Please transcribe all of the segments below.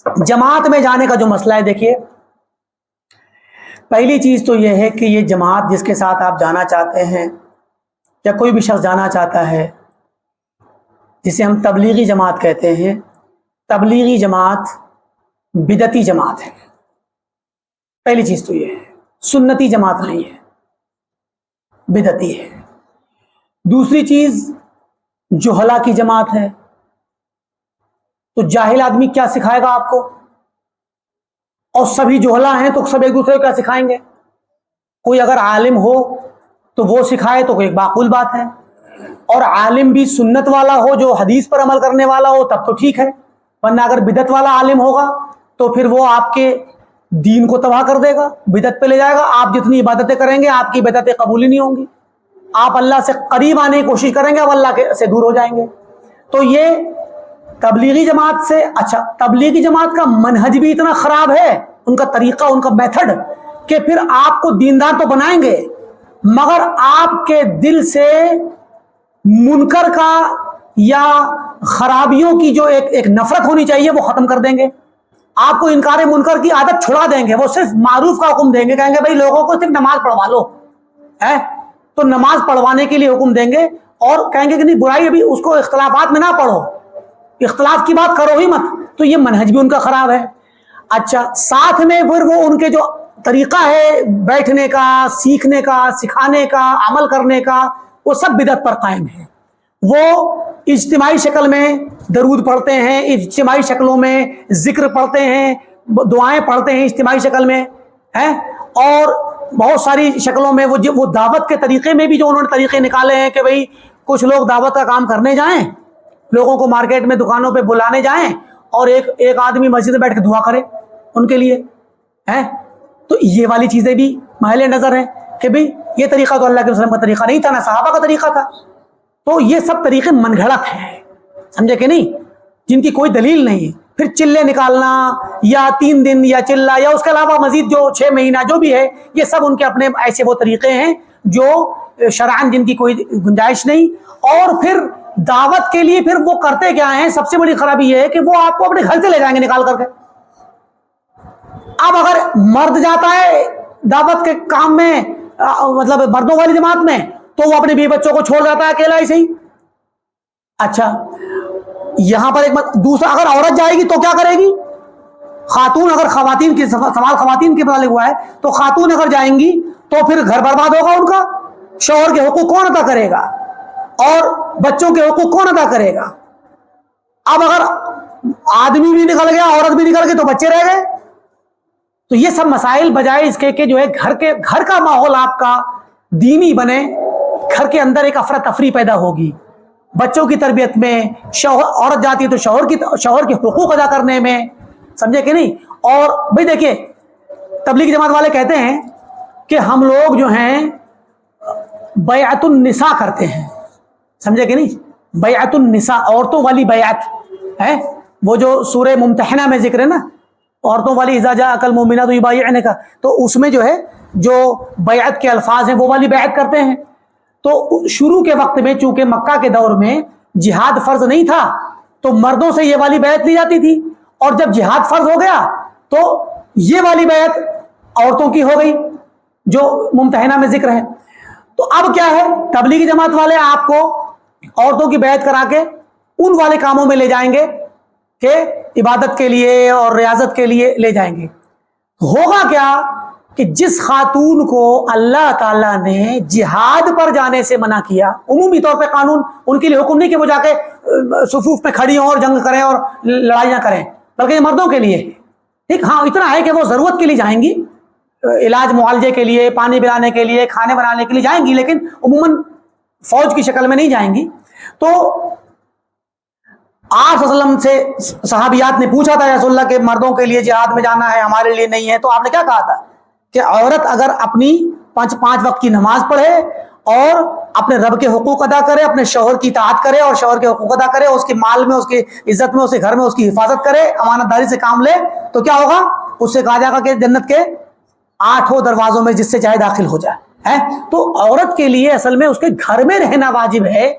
جماعت میں جانے کا جو مسئلہ ہے، دیکھیے پہلی چیز تو یہ ہے کہ یہ جماعت جس کے ساتھ آپ جانا چاہتے ہیں یا کوئی بھی شخص جانا چاہتا ہے، جسے ہم تبلیغی جماعت کہتے ہیں، تبلیغی جماعت بدعتی جماعت ہے۔ پہلی چیز تو یہ ہے، سنتی جماعت نہیں ہے، بدعتی ہے۔ دوسری چیز جہلا کی جماعت ہے۔ تو جاہل آدمی کیا سکھائے گا آپ کو؟ اور سبھی جہلا ہیں تو سب ایک دوسرے کو کیا سکھائیں گے؟ کوئی اگر عالم ہو تو وہ سکھائے تو ایک معقول بات ہے، اور عالم بھی سنت والا ہو جو حدیث پر عمل کرنے والا ہو تب تو ٹھیک ہے، ورنہ اگر بدعت والا عالم ہوگا تو پھر وہ آپ کے دین کو تباہ کر دے گا، بدعت پہ لے جائے گا۔ آپ جتنی عبادتیں کریں گے آپ کی بدعتیں قبول ہی نہیں ہوں گی، آپ اللہ سے قریب آنے کی کوشش کریں گے، اب اللہ سے دور ہو جائیں گے۔ تو یہ تبلیغی جماعت سے، اچھا تبلیغی جماعت کا منہج بھی اتنا خراب ہے، ان کا طریقہ، ان کا میتھڈ، کہ پھر آپ کو دیندار تو بنائیں گے مگر آپ کے دل سے منکر کا یا خرابیوں کی جو ایک نفرت ہونی چاہیے وہ ختم کر دیں گے۔ آپ کو انکار منکر کی عادت چھڑا دیں گے، وہ صرف معروف کا حکم دیں گے، کہیں گے بھائی لوگوں کو صرف نماز پڑھوا لو، تو نماز پڑھوانے کے لیے حکم دیں گے، اور کہیں گے کہ نہیں برائی ابھی اس کو اختلافات میں نہ پڑھو، اختلاف کی بات کرو ہی مت۔ تو یہ منہج بھی ان کا خراب ہے۔ اچھا ساتھ میں پھر وہ ان کے جو طریقہ ہے بیٹھنے کا، سیکھنے کا، سکھانے کا، عمل کرنے کا، وہ سب بدعت پر قائم ہے۔ وہ اجتماعی شکل میں درود پڑھتے ہیں، اجتماعی شکلوں میں ذکر پڑھتے ہیں، دعائیں پڑھتے ہیں اجتماعی شکل میں، اور بہت ساری شکلوں میں وہ دعوت کے طریقے میں بھی جو انہوں نے طریقے نکالے ہیں کہ بھئی کچھ لوگ دعوت کا کام کرنے جائیں، لوگوں کو مارکیٹ میں دکانوں پہ بلانے جائیں، اور ایک آدمی مسجد میں بیٹھ کے دعا کرے ان کے لیے، تو یہ والی چیزیں بھی محل نظر ہیں کہ بھئی یہ طریقہ تو اللہ کے وسلم کا طریقہ نہیں تھا، نہ صحابہ کا طریقہ تھا۔ تو یہ سب طریقے من گھڑت ہیں، سمجھے کہ نہیں، جن کی کوئی دلیل نہیں ہے۔ پھر چلے نکالنا یا 3 دن یا چلہ یا اس کے علاوہ مزید جو 6 مہینہ جو بھی ہے، یہ سب ان کے اپنے ایسے وہ طریقے ہیں جو شرعاً جن کی کوئی گنجائش نہیں۔ اور پھر دعوت کے لیے پھر وہ کرتے کیا ہیں، سب سے بڑی خرابی یہ ہے کہ وہ آپ کو اپنے گھر سے لے جائیں گے نکال کر کے۔ اب اگر مرد جاتا ہے دعوت کے کام میں، مطلب مردوں والی جماعت میں، تو وہ اپنے بیوی بچوں کو چھوڑ جاتا ہے اکیلا ایسے ہی۔ اچھا یہاں پر ایک دوسرا، اگر عورت جائے گی تو کیا کرے گی؟ خاتون، اگر خواتین کی سوال خواتین کے متعلق ہوا ہے تو خاتون اگر جائیں گی تو پھر گھر برباد ہوگا ان کا، شوہر کے حقوق کون ادا کرے گا اور بچوں کے حقوق کون ادا کرے گا؟ اب اگر آدمی بھی نکل گیا، عورت بھی نکل گئی تو بچے رہ گئے۔ تو یہ سب مسائل بجائے اس کے کہ جو ہے گھر کا ماحول آپ کا دینی بنے، گھر کے اندر ایک افراتفری پیدا ہوگی، بچوں کی تربیت میں، عورت جاتی ہے تو شوہر کے حقوق ادا کرنے میں، سمجھے کہ نہیں۔ اور بھئی دیکھیے تبلیغی جماعت والے کہتے ہیں کہ ہم لوگ جو ہیں بیعت النساء کرتے ہیں، سمجھے کہ نہیں، بیعت النساء، عورتوں والی بیعت ہے، وہ جو سورہ ممتحنہ میں ذکر ہے نا، عورتوں والی اذا جاءک المؤمنات یبایعنک، تو اس میں جو ہے جو بیعت کے الفاظ ہیں وہ والی بیعت کرتے ہیں۔ تو شروع کے وقت میں چونکہ مکہ کے دور میں جہاد فرض نہیں تھا تو مردوں سے یہ والی بیعت لی جاتی تھی، اور جب جہاد فرض ہو گیا تو یہ والی بیعت عورتوں کی ہو گئی جو ممتحنہ میں ذکر ہے۔ تو اب کیا ہے، تبلیغی جماعت والے آپ کو عورتوں کی بیعت کرا کے ان والے کاموں میں لے جائیں گے کہ عبادت کے لیے اور ریاضت کے لیے لے جائیں گے۔ ہوگا کیا کہ جس خاتون کو اللہ تعالیٰ نے جہاد پر جانے سے منع کیا، عمومی طور پہ قانون ان کے لیے حکم نہیں کہ وہ جا کے صفوف میں کھڑی ہوں اور جنگ کریں اور لڑائیاں کریں، بلکہ یہ مردوں کے لیے ٹھیک۔ ہاں اتنا ہے کہ وہ ضرورت کے لیے جائیں گی، علاج معالجے کے لیے، پانی پلانے کے لیے، کھانے بنانے کے لیے جائیں گی، لیکن عموماً فوج کی شکل میں نہیں جائیں گی۔ تو آپ صلی اللہ علیہ وسلم سے صحابیات نے پوچھا تھا یا رسول اللہ کے مردوں کے لیے جہاد میں جانا ہے، ہمارے لیے نہیں ہے، تو آپ نے کیا کہا تھا کہ عورت اگر اپنی 5 وقت کی نماز پڑھے اور اپنے رب کے حقوق ادا کرے، اپنے شوہر کی اطاعت کرے اور شوہر کے حقوق ادا کرے، اس کے مال میں، اس کی عزت میں، اس کے گھر میں اس کی حفاظت کرے، امانت داری سے کام لے، تو کیا ہوگا؟ اس سے کہا جائے گا کہ جنت کے 8 دروازوں میں جس سے چاہے داخل ہو جائے۔ تو عورت کے لیے اصل میں اس کے گھر میں رہنا واجب ہے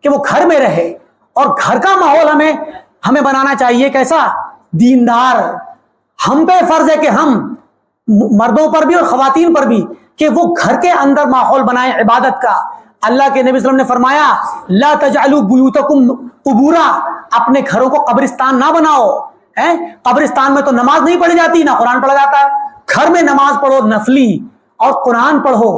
کہ وہ گھر میں رہے، اور گھر کا ماحول ہمیں بنانا چاہیے کیسا دیندار، ہم پہ فرض ہے کہ ہم مردوں پر بھی اور خواتین پر بھی کہ وہ گھر کے اندر ماحول بنائیں عبادت کا. اللہ کے نبی صلی اللہ علیہ وسلم نے فرمایا لا تجعلوا بیوتکم قبورا، اپنے گھروں کو قبرستان نہ بناؤ. قبرستان میں تو نماز نہیں پڑھی جاتی، نہ قرآن پڑھا جاتا ہے. گھر میں نماز پڑھو نفلی اور قرآن پڑھو،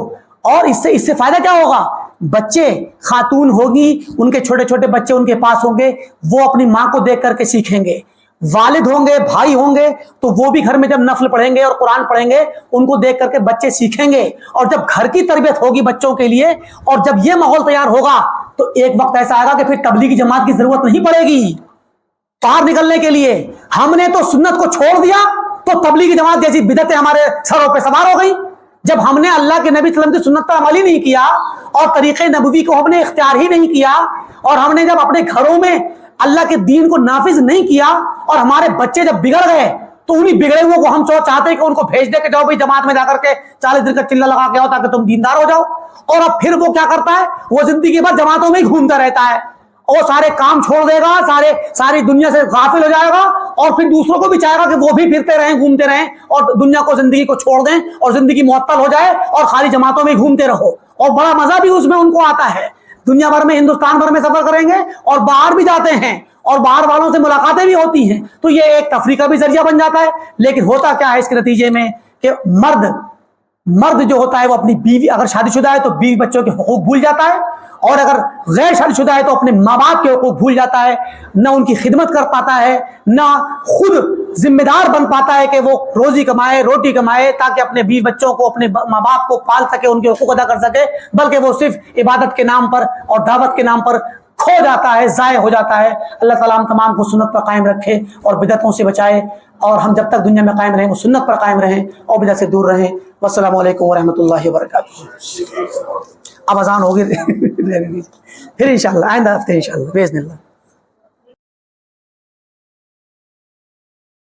اور اس سے فائدہ کیا ہوگا؟ بچے، خاتون ہوگی ان کے چھوٹے چھوٹے بچے ان کے پاس ہوں گے، وہ اپنی ماں کو دیکھ کر کے سیکھیں گے. والد ہوں گے، بھائی ہوں گے، تو وہ بھی گھر میں جب نفل پڑھیں گے اور قرآن پڑھیں گے ان کو دیکھ کر کے بچے سیکھیں گے. اور جب گھر کی تربیت ہوگی بچوں کے لیے اور جب یہ ماحول تیار ہوگا تو ایک وقت ایسا آئے گا کہ پھر تبلیغی جماعت کی ضرورت نہیں پڑے گی باہر نکلنے کے لیے. ہم نے تو سنت کو چھوڑ دیا تو تبلیغی جماعت جیسی بدعتیں ہمارے سروں پہ سوار ہو گئی. جب ہم نے اللہ کے نبی صلی اللہ علیہ وسلم کی سنت پر عمل ہی نہیں کیا اور طریقے نبوی کو ہم نے اختیار ہی نہیں کیا، اور ہم نے جب اپنے گھروں میں اللہ کے دین کو نافذ نہیں کیا اور ہمارے بچے جب بگڑ گئے تو انہیں بگڑے ہوئے کو ہم چاہتے ہیں کہ ان کو بھیج دے کے جاؤ بھائی جماعت میں جا کر کے 40 دن کا چلہ لگا کے آؤ تاکہ تم دیندار ہو جاؤ. اور اب پھر وہ کیا کرتا ہے؟ وہ زندگی بھر جماعتوں میں ہی گھومتا رہتا ہے اور سارے کام چھوڑ دے گا، ساری دنیا سے غافل ہو جائے گا، اور پھر دوسروں کو بھی چاہے گا کہ وہ بھی پھرتے رہیں، گھومتے رہیں اور دنیا کو، زندگی کو چھوڑ دیں اور زندگی معطل ہو جائے اور خالی جماعتوں میں گھومتے رہو. اور بڑا مزہ بھی اس میں ان کو آتا ہے. دنیا بھر میں، ہندوستان بھر میں سفر کریں گے اور باہر بھی جاتے ہیں اور باہر والوں سے ملاقاتیں بھی ہوتی ہیں، تو یہ ایک تفریح کا بھی ذریعہ بن جاتا ہے. لیکن ہوتا کیا ہے اس کے نتیجے میں کہ مرد جو ہوتا ہے وہ اپنی بیوی، اگر شادی شدہ ہے تو بیوی بچوں کے حقوق بھول جاتا ہے، اور اگر غیر شادی شدہ ہے تو اپنے ماں باپ کے حقوق بھول جاتا ہے. نہ ان کی خدمت کر پاتا ہے، نہ خود ذمہ دار بن پاتا ہے کہ وہ روزی کمائے، روٹی کمائے تاکہ اپنے بیوی بچوں کو، اپنے ماں باپ کو پال سکے، ان کے حقوق ادا کر سکے، بلکہ وہ صرف عبادت کے نام پر اور دعوت کے نام پر کھو جاتا ہے، ضائع ہو جاتا ہے. اللہ تعالیٰ ہم تمام کو سنت پر قائم رکھے اور بدعتوں سے بچائے، اور ہم جب تک دنیا میں قائم رہیں وہ سنت پر قائم رہیں اور بدعت سے دور رہیں. والسلام علیکم ورحمۃ اللہ وبرکاتہ. اب اذان ہوگی پھر انشاءاللہ آئندہ ہفتے انشاءاللہ باذن اللہ.